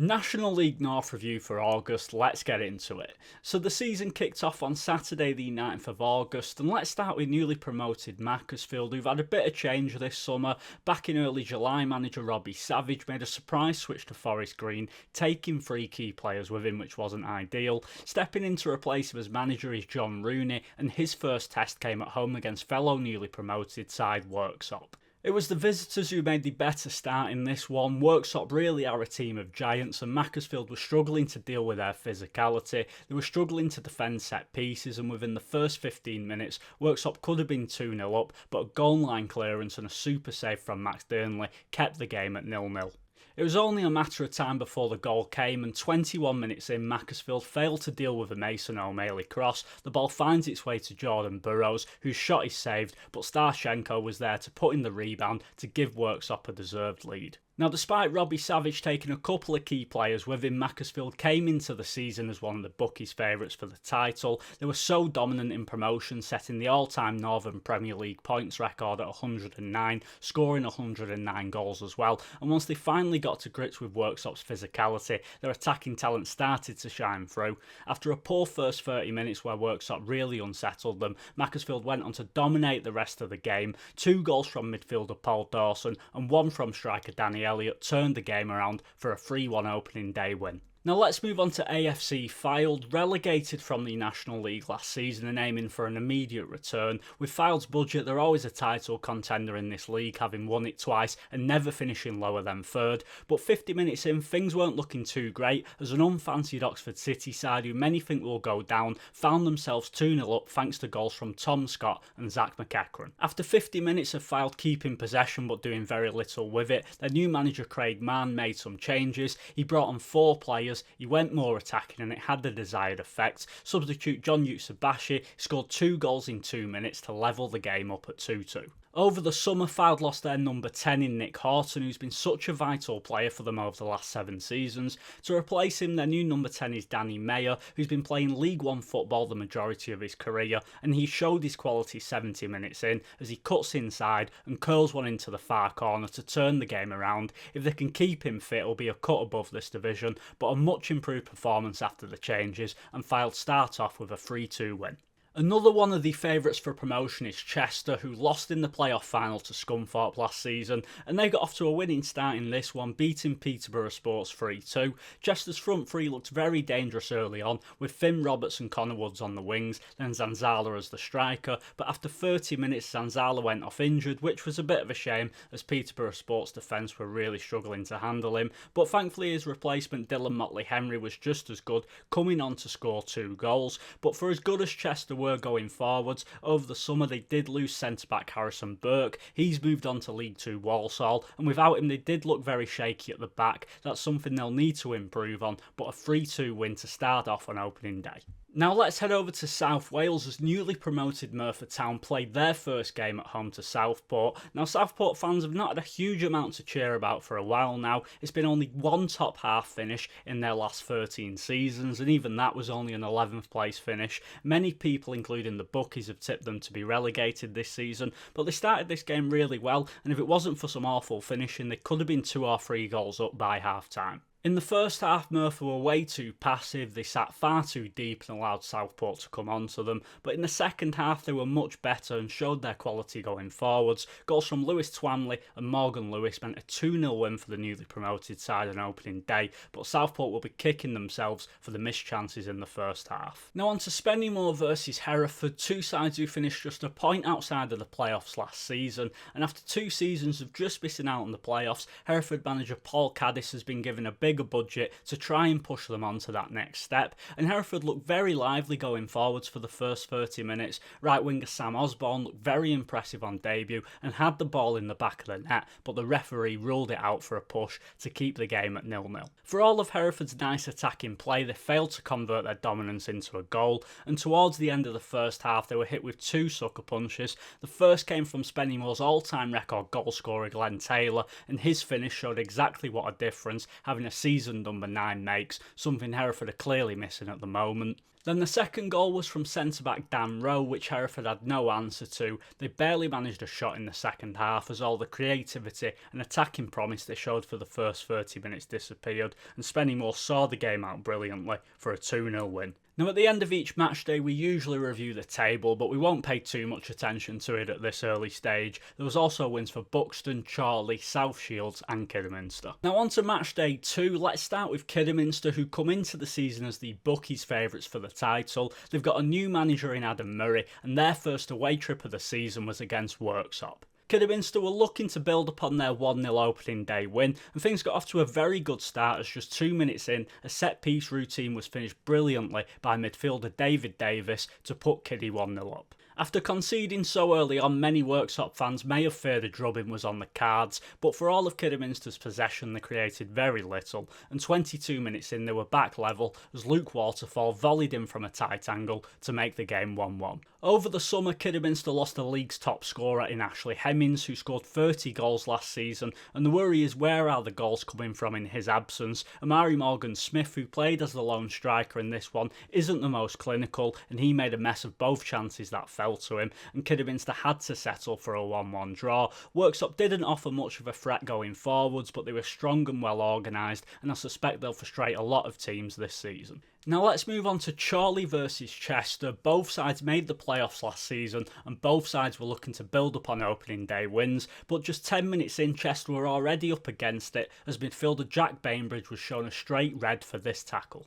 National League North review for August, let's get into it. So the season kicked off on Saturday the 9th of August, and let's start with newly promoted Macclesfield, who've had a bit of change this summer. Back in early July, manager Robbie Savage made a surprise switch to Forest Green, taking three key players with him, which wasn't ideal. Stepping in to replace him as manager is John Rooney, and his first test came at home against fellow newly promoted side Worksop. It was the visitors who made the better start in this one. Worksop really are a team of giants, and Macclesfield were struggling to deal with their physicality. They were struggling to defend set pieces, and within the first 15 minutes, Worksop could have been 2-0 up, but a goal line clearance and a super save from Max Dearnley kept the game at 0-0. It was only a matter of time before the goal came, and 21 minutes in, Macclesfield failed to deal with a Mason O'Malley cross. The ball finds its way to Jordan Burrows, whose shot is saved, but Starchenko was there to put in the rebound to give Worksop a deserved lead. Now, despite Robbie Savage taking a couple of key players with him, Macclesfield came into the season as one of the bookies' favourites for the title. They were so dominant in promotion, setting the all-time Northern Premier League points record at 109, scoring 109 goals as well. And once they finally got to grips with Worksop's physicality, their attacking talent started to shine through. After a poor first 30 minutes where Worksop really unsettled them, Macclesfield went on to dominate the rest of the game. 2 goals from midfielder Paul Dawson and 1 from striker Danny Elliott turned the game around for a 3-1 opening day win. Now let's move on to AFC Fylde, relegated from the National League last season and aiming for an immediate return. With Fylde's budget, they're always a title contender in this league, having won it twice and never finishing lower than third. But 50 minutes in, things weren't looking too great, as an unfancied Oxford City side, who many think will go down, found themselves 2-0 up thanks to goals from Tom Scott and Zach McEachran. After 50 minutes of Fylde keeping possession but doing very little with it, their new manager Craig Mann made some changes. He brought on 4 players. He went more attacking and it had the desired effect. Substitute John Yutsubashi scored 2 goals in 2 minutes to level the game up at 2-2. Over the summer, Fylde lost their number 10 in Nick Horton, who's been such a vital player for them over the last 7 seasons. To replace him, their new number 10 is Danny Mayer, who's been playing League One football the majority of his career, and he showed his quality 70 minutes in as he cuts inside and curls one into the far corner to turn the game around. If they can keep him fit, it'll be a cut above this division, but a much improved performance after the changes, and Fylde start off with a 3-2 win. Another one of the favourites for promotion is Chester, who lost in the playoff final to Scunthorpe last season, and they got off to a winning start in this one, beating Peterborough Sports 3-2. Chester's front three looked very dangerous early on, with Finn Roberts and Connor Woods on the wings, then Zanzala as the striker, but after 30 minutes Zanzala went off injured, which was a bit of a shame as Peterborough Sports defence were really struggling to handle him, but thankfully his replacement Dylan Motley Henry was just as good, coming on to score 2 goals. But for as good as Chester were going forwards, over the summer they did lose centre-back Harrison Burke. He's moved on to League 2 Walsall, and without him they did look very shaky at the back. That's something they'll need to improve on, but a 3-2 win to start off on opening day. Now let's head over to South Wales as newly promoted Merthyr Town played their first game at home to Southport. Now Southport fans have not had a huge amount to cheer about for a while now. It's been only 1 top half finish in their last 13 seasons, and even that was only an 11th place finish. Many people, including the bookies, have tipped them to be relegated this season, but they started this game really well, and if it wasn't for some awful finishing, they could have been 2 or 3 goals up by half time. In the first half, Merthyr were way too passive, they sat far too deep and allowed Southport to come onto them, but in the second half they were much better and showed their quality going forwards. Goals from Lewis Twamley and Morgan Lewis meant a 2-0 win for the newly promoted side on opening day, but Southport will be kicking themselves for the missed chances in the first half. Now on to Spennymoor versus Hereford, 2 sides who finished just a point outside of the playoffs last season, and after 2 seasons of just missing out on the playoffs, Hereford manager Paul Caddis has been given a bigger budget to try and push them on to that next step, and Hereford looked very lively going forwards for the first 30 minutes. Right winger Sam Osborne looked very impressive on debut and had the ball in the back of the net, but the referee ruled it out for a push to keep the game at 0-0. For all of Hereford's nice attacking play, they failed to convert their dominance into a goal, and towards the end of the first half they were hit with 2 sucker punches. The first came from Spennymoor's all-time record goal scorer Glenn Taylor, and his finish showed exactly what a difference, having a season number 9 makes, something Hereford are clearly missing at the moment. Then the second goal was from centre-back Dan Rowe, which Hereford had no answer to. They barely managed a shot in the second half as all the creativity and attacking promise they showed for the first 30 minutes disappeared, and Spennymoor saw the game out brilliantly for a 2-0 win. Now at the end of each match day we usually review the table, but we won't pay too much attention to it at this early stage. There was also wins for Buxton, Chorley, South Shields and Kidderminster. Now on to match day 2, let's start with Kidderminster, who come into the season as the bookies' favourites for the title. They've got a new manager in Adam Murray and their first away trip of the season was against Worksop. Kidderminster were looking to build upon their 1-0 opening day win, and things got off to a very good start as just 2 minutes in, a set-piece routine was finished brilliantly by midfielder David Davis to put Kiddy 1-0 up. After conceding so early on, many Worksop fans may have feared a drubbing was on the cards, but for all of Kidderminster's possession they created very little, and 22 minutes in they were back level as Luke Waterfall volleyed in from a tight angle to make the game 1-1. Over the summer, Kidderminster lost the league's top scorer in Ashley Hemmings, who scored 30 goals last season, and the worry is where are the goals coming from in his absence. Amari Morgan-Smith, who played as the lone striker in this one, isn't the most clinical, and he made a mess of both chances that fell to him, and Kidderminster had to settle for a 1-1 draw. Worksop didn't offer much of a threat going forwards, but they were strong and well organised, and I suspect they'll frustrate a lot of teams this season. Now let's move on to Chorley versus Chester. Both sides made the playoffs last season and both sides were looking to build upon opening day wins, but just 10 minutes in Chester were already up against it as midfielder Jack Bainbridge was shown a straight red for this tackle.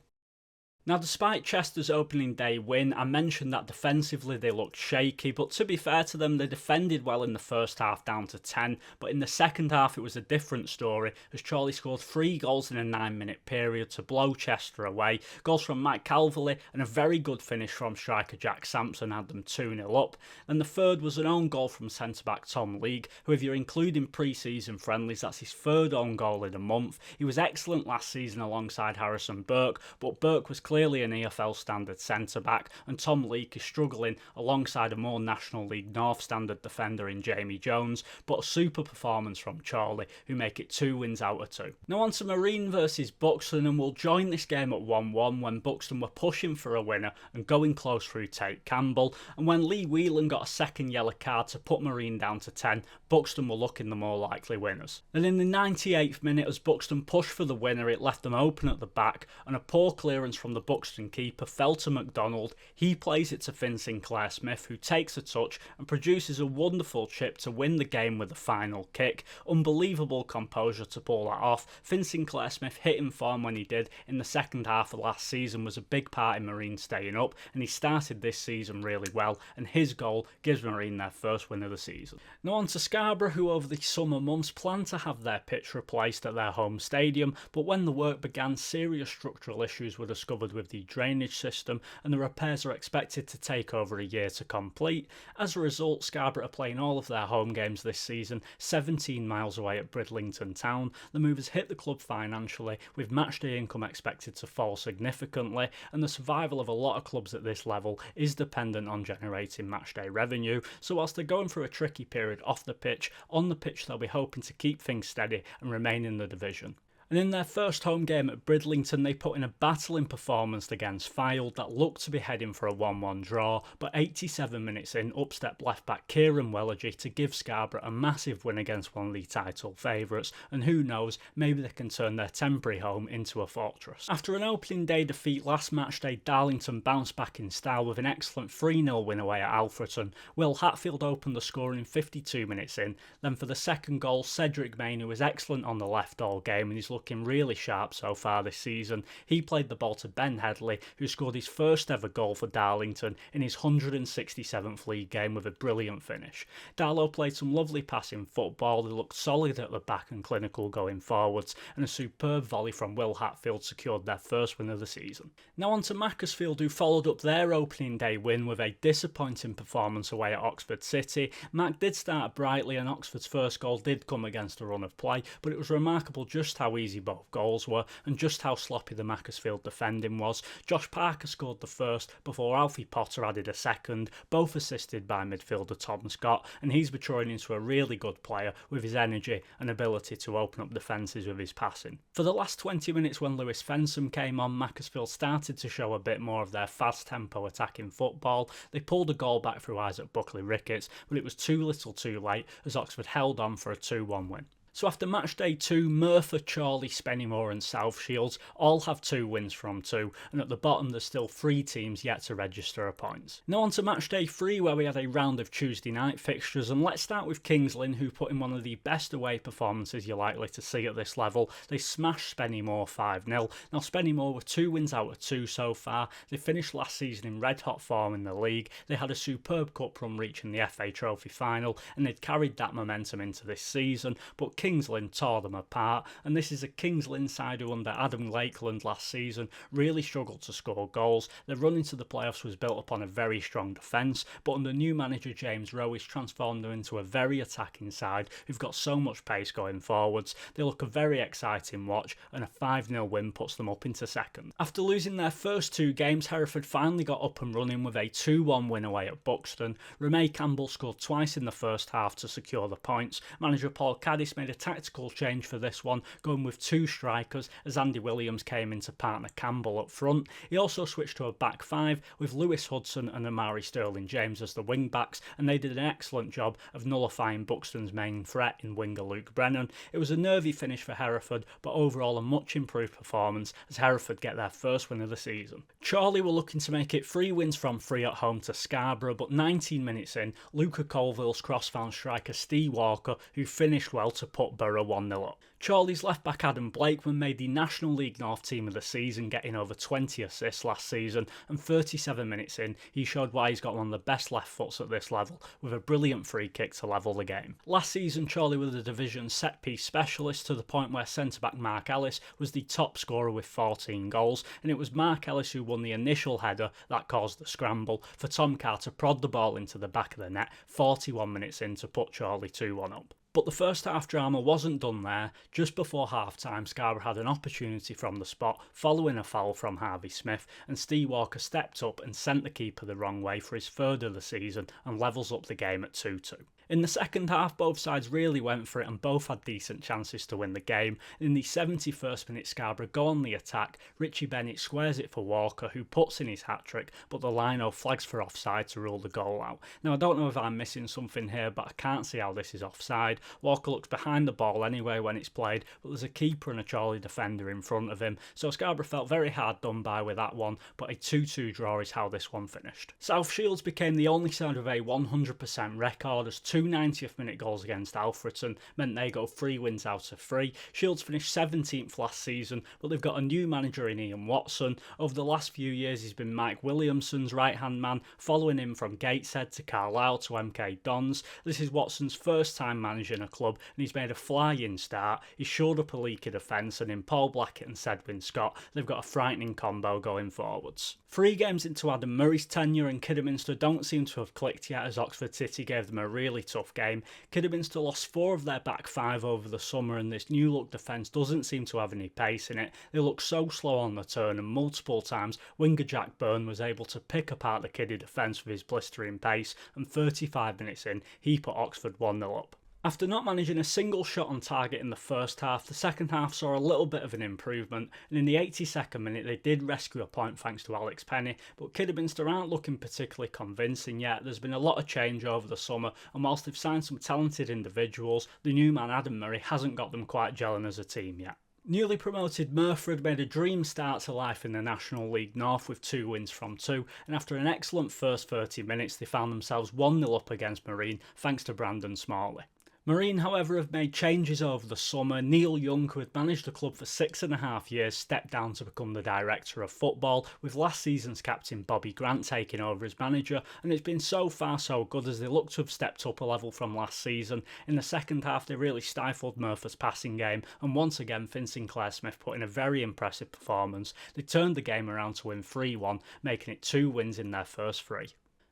Now despite Chester's opening day win, I mentioned that defensively they looked shaky, but to be fair to them they defended well in the first half down to 10, but in the second half it was a different story as Chorley scored 3 goals in a 9-minute period to blow Chester away. Goals from Mike Calverley and a very good finish from striker Jack Sampson had them 2-0 up. And the third was an own goal from centre-back Tom League, who if you're including pre-season friendlies that's his third own goal in a month. He was excellent last season alongside Harrison Burke, but Burke was clearly an EFL standard centre-back and Tom Leake is struggling alongside a more National League North standard defender in Jamie Jones, but a super performance from Chorley who make it 2 wins out of 2. Now on to Marine versus Buxton, and we'll join this game at 1-1 when Buxton were pushing for a winner and going close through Tate Campbell, and when Lee Whelan got a second yellow card to put Marine down to 10, Buxton were looking the more likely winners. And in the 98th minute as Buxton pushed for the winner it left them open at the back and a poor clearance from the Buxton keeper fell to McDonald. He plays it to Finn Sinclair Smith who takes a touch and produces a wonderful chip to win the game with the final kick. Unbelievable composure to pull that off. Finn Sinclair Smith hitting form when he did in the second half of last season was a big part in Marine staying up, and he started this season really well, and his goal gives Marine their first win of the season. Now on to Scarborough, who over the summer months planned to have their pitch replaced at their home stadium, but when the work began serious structural issues were discovered with the drainage system and the repairs are expected to take over a year to complete. As a result, Scarborough are playing all of their home games this season 17 miles away at Bridlington Town. The move has hit the club financially, with matchday income expected to fall significantly, and the survival of a lot of clubs at this level is dependent on generating matchday revenue. So whilst they're going through a tricky period off the pitch, on the pitch they'll be hoping to keep things steady and remain in the division. And in their first home game at Bridlington, they put in a battling performance against Fylde that looked to be heading for a 1-1 draw, but 87 minutes in, up-stepped left-back Kieran Wellergy to give Scarborough a massive win against one of the title favourites, and who knows, maybe they can turn their temporary home into a fortress. After an opening day defeat last match day, Darlington bounced back in style with an excellent 3-0 win away at Alfreton. Will Hatfield opened the scoring 52 minutes in, then for the second goal, Cedric Main, who was excellent on the left all game and he's looking really sharp so far this season. He played the ball to Ben Headley, who scored his first ever goal for Darlington in his 167th league game with a brilliant finish. Darlow played some lovely passing football, they looked solid at the back and clinical going forwards, and a superb volley from Will Hatfield secured their first win of the season. Now on to Macclesfield, who followed up their opening day win with a disappointing performance away at Oxford City. Mac did start brightly and Oxford's first goal did come against a run of play, but it was remarkable just how easy easy both goals were and just how sloppy the Macclesfield defending was. Josh Parker scored the first before Alfie Potter added a second, both assisted by midfielder Tom Scott, and he's maturing into a really good player with his energy and ability to open up defences with his passing. For the last 20 minutes when Lewis Fensom came on, Macclesfield started to show a bit more of their fast tempo attacking football. They pulled a goal back through Isaac Buckley-Ricketts, but it was too little too late as Oxford held on for a 2-1 win. So after match day 2, Merthyr, Chorley, Spennymoor and South Shields all have 2 wins from 2, and at the bottom there's still 3 teams yet to register a point. Now on to match day 3, where we had a round of Tuesday night fixtures, and let's start with Kings Lynn, who put in one of the best away performances you're likely to see at this level. They smashed Spennymoor 5-0. Now Spennymoor were 2 wins out of 2 so far. They finished last season in red hot form in the league. They had a superb cup run reaching the FA Trophy final, and they'd carried that momentum into this season, but Kings Lynn tore them apart, and this is a Kings Lynn side who under Adam Lakeland last season really struggled to score goals. Their run into the playoffs was built upon a very strong defence, but under new manager James Rowe he's transformed them into a very attacking side who've got so much pace going forwards. They look a very exciting watch, and a 5-0 win puts them up into second. After losing their first 2 games, Hereford finally got up and running with a 2-1 win away at Buxton. Remay Campbell scored twice in the first half to secure the points. Manager Paul Caddis made a tactical change for this one, going with 2 strikers as Andy Williams came into partner Campbell up front. He also switched to a back 5 with Lewis Hudson and Amari Sterling-James as the wing backs, and they did an excellent job of nullifying Buxton's main threat in winger Luke Brennan. It was a nervy finish for Hereford, but overall a much improved performance as Hereford get their first win of the season. Chorley were looking to make it 3 wins from 3 at home to Scarborough, but 19 minutes in, Luca Colville's cross found striker Steve Walker, who finished well to put Borough 1-0 up. Chorley's left-back Adam Blakeman made the National League North team of the season, getting over 20 assists last season, and 37 minutes in, he showed why he's got one of the best left foots at this level, with a brilliant free kick to level the game. Last season, Chorley were the division's set-piece specialist, to the point where centre-back Mark Ellis was the top scorer with 14 goals, and it was Mark Ellis who won the initial header that caused the scramble for Tom Carr to prod the ball into the back of the net 41 minutes in to put Chorley 2-1 up. But the first half drama wasn't done there. Just before half time, Scarborough had an opportunity from the spot following a foul from Harvey Smith, and Steve Walker stepped up and sent the keeper the wrong way for his 3rd of the season and levels up the game at 2-2. In the second half, both sides really went for it and both had decent chances to win the game. In the 71st minute, Scarborough go on the attack. Richie Bennett squares it for Walker, who puts in his hat-trick, but the lino flags for offside to rule the goal out. Now, I don't know if I'm missing something here, but I can't see how this is offside. Walker looks behind the ball anyway when it's played, but there's a keeper and a Chorley defender in front of him, so Scarborough felt very hard done by with that one, but a 2-2 draw is how this one finished. South Shields became the only side with a 100% record, as 2 90th minute goals against Alfreton meant they go 3 wins out of 3. Shields finished 17th last season, but they've got a new manager in Ian Watson. Over the last few years he's been Mike Williamson's right hand man, following him from Gateshead to Carlisle to MK Dons. This is Watson's first time managing a club, and he's made a flying start. He's shored up a leaky defence, and in Paul Blackett and Sedwin Scott they've got a frightening combo going forwards. 3 games into Adam Murray's tenure, and Kidderminster don't seem to have clicked yet, as Oxford City gave them a really tough game. Kidderminster lost 4 of their back 5 over the summer, and this new look defence doesn't seem to have any pace in it. They look so slow on the turn, and multiple times winger Jack Byrne was able to pick apart the Kiddie defence with his blistering pace, and 35 minutes in he put Oxford 1-0 up. After not managing a single shot on target in the first half, the second half saw a little bit of an improvement, and in the 82nd minute they did rescue a point thanks to Alex Penny, but Kidderminster aren't looking particularly convincing yet. There's been a lot of change over the summer, and whilst they've signed some talented individuals, the new man Adam Murray hasn't got them quite gelling as a team yet. Newly promoted Merthyr had made a dream start to life in the National League North with 2 wins from 2, and after an excellent first 30 minutes they found themselves 1-0 up against Marine thanks to Brandon Smalley. Marine, however, have made changes over the summer. Neil Young, who had managed the club for 6.5 years, stepped down to become the director of football, with last season's captain Bobby Grant taking over as manager, and it's been so far so good as they look to have stepped up a level from last season. In the second half they really stifled Merthyr's passing game, and once again Finn Sinclair Smith put in a very impressive performance. They turned the game around to win 3-1, making it 2 wins in their first 3.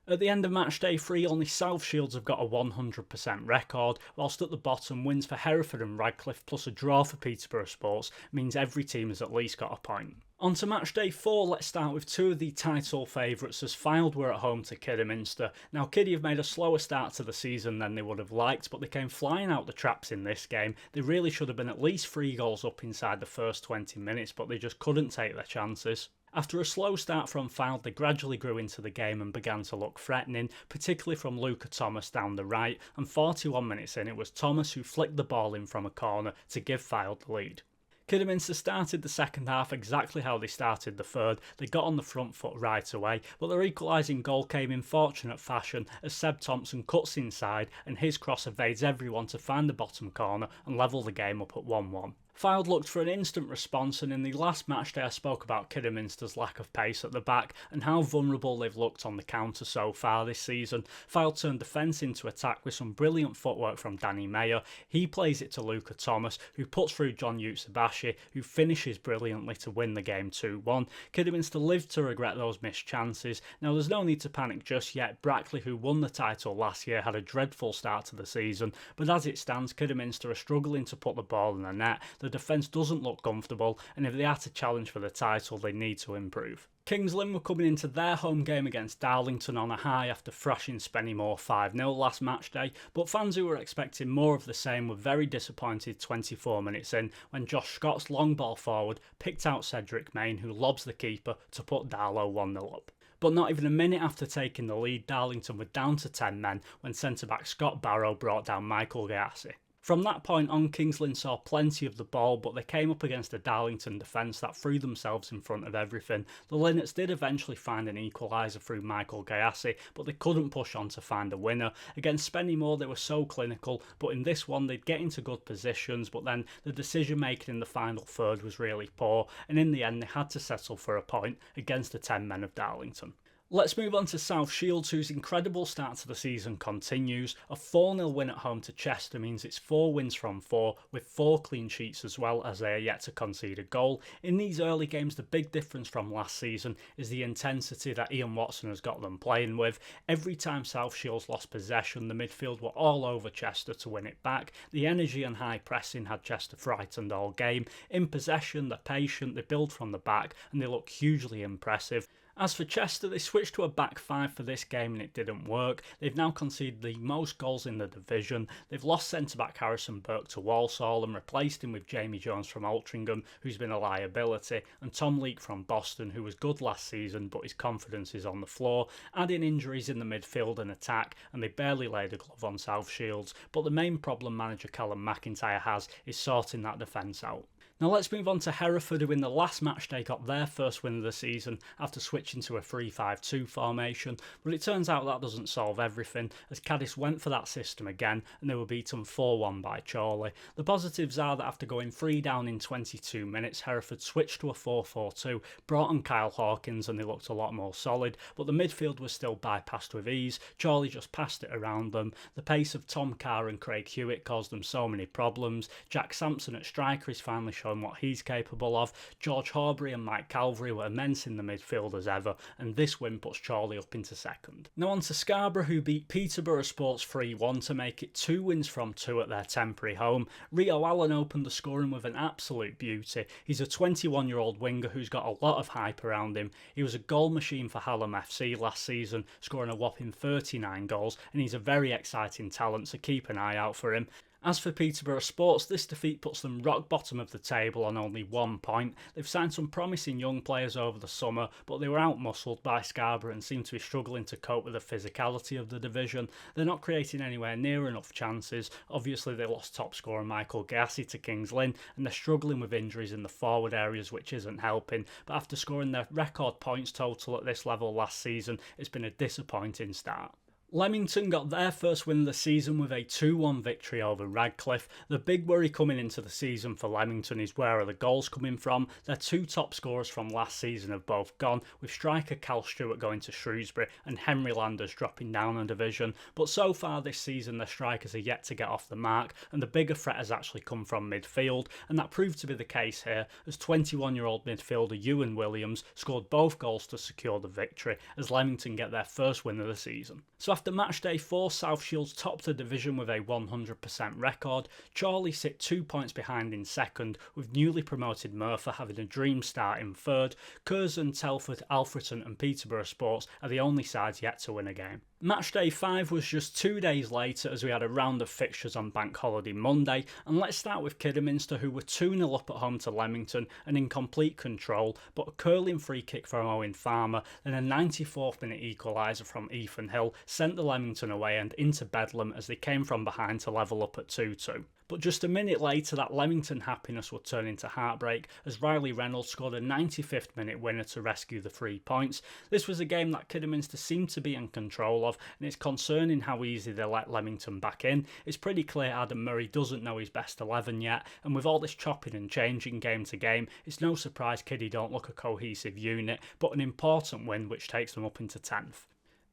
At the end of match day 3, only South Shields have got a 100% record, whilst at the bottom, wins for Hereford and Radcliffe plus a draw for Peterborough Sports means every team has at least got a point. On to match day 4, let's start with two of the title favourites as Fylde were at home to Kidderminster. Now Kiddie have made a slower start to the season than they would have liked, but they came flying out the traps in this game. They really should have been at least 3 goals up inside the first 20 minutes, but they just couldn't take their chances. After a slow start from Fylde, they gradually grew into the game and began to look threatening, particularly from Luca Thomas down the right, and 41 minutes in it was Thomas who flicked the ball in from a corner to give Fylde the lead. Kidderminster started the second half exactly how they started the third. They got on the front foot right away, but their equalising goal came in fortunate fashion as Seb Thompson cuts inside and his cross evades everyone to find the bottom corner and level the game up at 1-1. Fylde looked for an instant response, and in the last match day I spoke about Kidderminster's lack of pace at the back and how vulnerable they've looked on the counter so far this season. Fylde turned defence into attack with some brilliant footwork from Danny Mayer. He plays it to Luca Thomas, who puts through John Utsubashi, who finishes brilliantly to win the game 2-1. Kidderminster lived to regret those missed chances. Now there's no need to panic just yet. Brackley, who won the title last year, had a dreadful start to the season, but as it stands, Kidderminster are struggling to put the ball in the net. The defence doesn't look comfortable, and if they are to challenge for the title, they need to improve. Kings Lynn were coming into their home game against Darlington on a high after thrashing Spennymoor 5-0 last match day, but fans who were expecting more of the same were very disappointed 24 minutes in when Josh Scott's long ball forward picked out Cedric Main, who lobs the keeper to put Darlow 1-0 up. But not even a minute after taking the lead, Darlington were down to 10 men when centre-back Scott Barrow brought down Michael Gayassi. From that point on, Kings Lynn saw plenty of the ball, but they came up against a Darlington defence that threw themselves in front of everything. The Linnets did eventually find an equaliser through Michael Gayassi, but they couldn't push on to find a winner. Against Spennymoor, they were so clinical, but in this one, they'd get into good positions, but then the decision making in the final third was really poor, and in the end, they had to settle for a point against the 10 men of Darlington. Let's move on to South Shields, whose incredible start to the season continues. A 4-0 win at home to Chester means it's 4 wins from 4, with 4 clean sheets as well, as they are yet to concede a goal. In these early games, the big difference from last season is the intensity that Ian Watson has got them playing with. Every time South Shields lost possession, the midfield were all over Chester to win it back. The energy and high pressing had Chester frightened all game. In possession, they're patient, they build from the back, and they look hugely impressive. As for Chester, they switched to a back 5 for this game and it didn't work. They've now conceded the most goals in the division. They've lost centre-back Harrison Burke to Walsall and replaced him with Jamie Jones from Altrincham, who's been a liability, and Tom Leake from Boston, who was good last season but his confidence is on the floor. Add in injuries in the midfield and attack, and they barely laid a glove on South Shields, but the main problem manager Callum McIntyre has is sorting that defence out. Now let's move on to Hereford, who in the last match day got their first win of the season after switching to a 3-5-2 formation, but it turns out that doesn't solve everything, as Cadiz went for that system again and they were beaten 4-1 by Chorley. The positives are that after going 3 down in 22 minutes, Hereford switched to a 4-4-2, brought on Kyle Hawkins and they looked a lot more solid, but the midfield was still bypassed with ease. Chorley just passed it around them. The pace of Tom Carr and Craig Hewitt caused them so many problems. Jack Sampson at striker is finally showing what he's capable of. George Horbury and Mike Calvary were immense in the midfield as ever, and this win puts Chorley up into second. Now on to Scarborough, who beat Peterborough Sports 3-1 to make it 2 wins from 2 at their temporary home. Rio Allen opened the scoring with an absolute beauty. He's a 21-year-old winger who's got a lot of hype around him. He was a goal machine for Hallam FC last season, scoring a whopping 39 goals, and he's a very exciting talent, so keep an eye out for him. As for Peterborough Sports, this defeat puts them rock bottom of the table on only 1 point. They've signed some promising young players over the summer, but they were out-muscled by Scarborough and seem to be struggling to cope with the physicality of the division. They're not creating anywhere near enough chances. Obviously, they lost top scorer Michael Gayassi to Kings Lynn, and they're struggling with injuries in the forward areas, which isn't helping. But after scoring their record points total at this level last season, it's been a disappointing start. Leamington got their first win of the season with a 2-1 victory over Radcliffe. The big worry coming into the season for Leamington is where are the goals coming from. Their two top scorers from last season have both gone, with striker Cal Stewart going to Shrewsbury and Henry Landers dropping down a division. But so far this season their strikers are yet to get off the mark, and the bigger threat has actually come from midfield, and that proved to be the case here as 21-year-old midfielder Ewan Williams scored both goals to secure the victory as Leamington get their first win of the season. So after match day 4, South Shields topped the division with a 100% record. Chorley sit 2 points behind in second, with newly promoted Merthyr having a dream start in third. Curzon, Telford, Alfreton and Peterborough Sports are the only sides yet to win a game. Match day 5 was just 2 days later as we had a round of fixtures on Bank Holiday Monday, and let's start with Kidderminster, who were 2-0 up at home to Leamington and in complete control, but a curling free kick from Owen Farmer, then a 94th minute equaliser from Ethan Hill sent the Leamington away end into Bedlam as they came from behind to level up at 2-2. But just a minute later, that Leamington happiness would turn into heartbreak as Riley Reynolds scored a 95th minute winner to rescue the 3 points. This was a game that Kidderminster seemed to be in control of, and it's concerning how easy they let Leamington back in. It's pretty clear Adam Murray doesn't know his best 11 yet, and with all this chopping and changing game to game, it's no surprise Kiddy don't look a cohesive unit, but an important win which takes them up into 10th.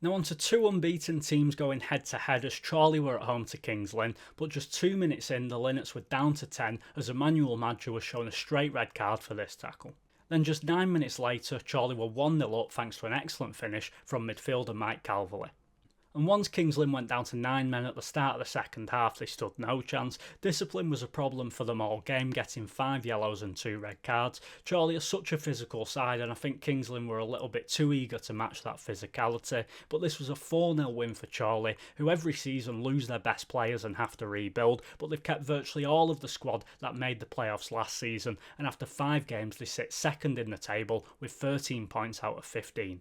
Now on to 2 unbeaten teams going head to head as Chorley were at home to Kings Lynn, but just 2 minutes in the Linnets were down to 10 as Emmanuel Madger was shown a straight red card for this tackle. Then just 9 minutes later, Chorley were 1-0 up thanks to an excellent finish from midfielder Mike Calverley. And once Kings Lynn went down to 9 men at the start of the second half, they stood no chance. Discipline was a problem for them all game, getting 5 yellows and 2 red cards. Chorley are such a physical side, and I think Kings Lynn were a little bit too eager to match that physicality. But this was a 4-0 win for Chorley, who every season lose their best players and have to rebuild, but they've kept virtually all of the squad that made the playoffs last season, and after 5 games they sit second in the table with 13 points out of 15.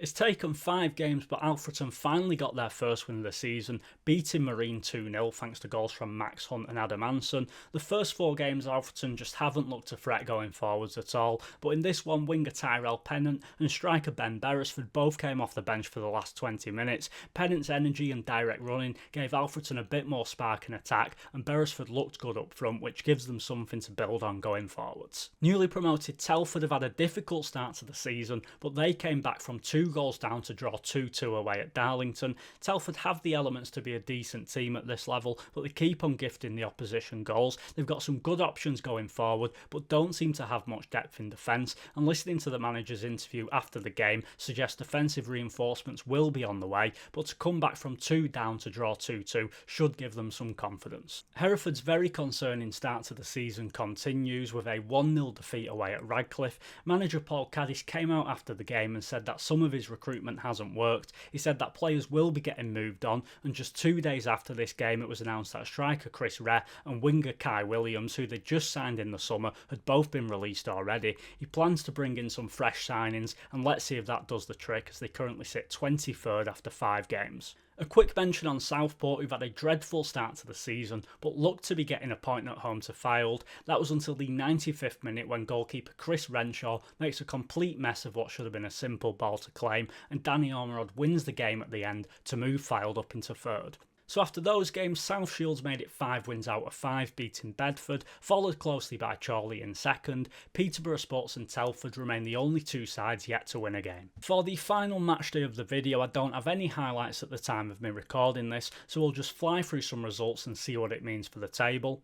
It's taken 5 games, but Alfreton finally got their first win of the season, beating Marine 2-0 thanks to goals from Max Hunt and Adam Anson. The first 4 games Alfreton just haven't looked a threat going forwards at all, but in this one winger Tyrell Pennant and striker Ben Beresford both came off the bench for the last 20 minutes. Pennant's energy and direct running gave Alfreton a bit more spark in attack, and Beresford looked good up front, which gives them something to build on going forwards. Newly promoted Telford have had a difficult start to the season, but they came back from 2 goals down to draw 2-2 away at Darlington. Telford have the elements to be a decent team at this level, but they keep on gifting the opposition goals. They've got some good options going forward, but don't seem to have much depth in defence, and listening to the manager's interview after the game suggests defensive reinforcements will be on the way, but to come back from 2 down to draw 2-2 should give them some confidence. Hereford's very concerning start to the season continues with a 1-0 defeat away at Radcliffe. Manager Paul Caddis came out after the game and said that some of his recruitment hasn't worked. He said that players will be getting moved on, and just 2 days after this game it was announced that striker Chris Reh and winger Kai Williams, who they just signed in the summer, had both been released already. He plans to bring in some fresh signings, and let's see if that does the trick as they currently sit 23rd after 5 games. A quick mention on Southport, who've had a dreadful start to the season, but looked to be getting a point at home to Fylde. That was until the 95th minute when goalkeeper Chris Renshaw makes a complete mess of what should have been a simple ball to claim, and Danny Ormerod wins the game at the end to move Fylde up into 3rd. So after those games, South Shields made it 5 wins out of 5, beating Bedford, followed closely by Chorley in second. Peterborough Sports and Telford remain the only 2 sides yet to win a game. For the final match day of the video, I don't have any highlights at the time of me recording this, so we'll just fly through some results and see what it means for the table.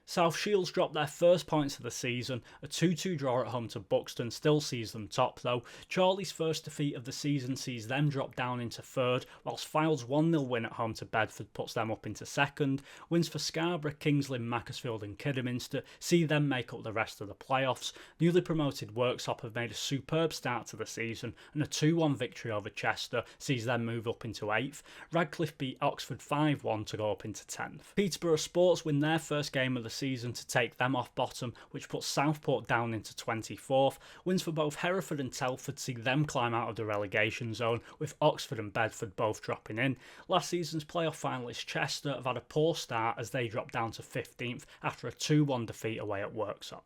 South Shields dropped their first points of the season. A 2-2 draw at home to Buxton still sees them top though. Chorley's first defeat of the season sees them drop down into 3rd, whilst Fylde's 1-0 win at home to Bedford puts them up into 2nd. Wins for Scarborough, Kings Lynn, Macclesfield and Kidderminster see them make up the rest of the playoffs. Newly promoted Worksop have made a superb start to the season, and a 2-1 victory over Chester sees them move up into 8th. Radcliffe beat Oxford 5-1 to go up into 10th. Peterborough Sports win their first game of the season to take them off bottom, which puts Southport down into 24th. Wins for both Hereford and Telford see them climb out of the relegation zone, with Oxford and Bedford both dropping in. Last season's playoff finalists Chester have had a poor start as they drop down to 15th after a 2-1 defeat away at Worksop.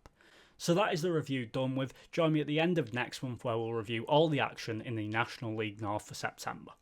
So that is the review done with. Join me at the end of next month where we'll review all the action in the National League North for September.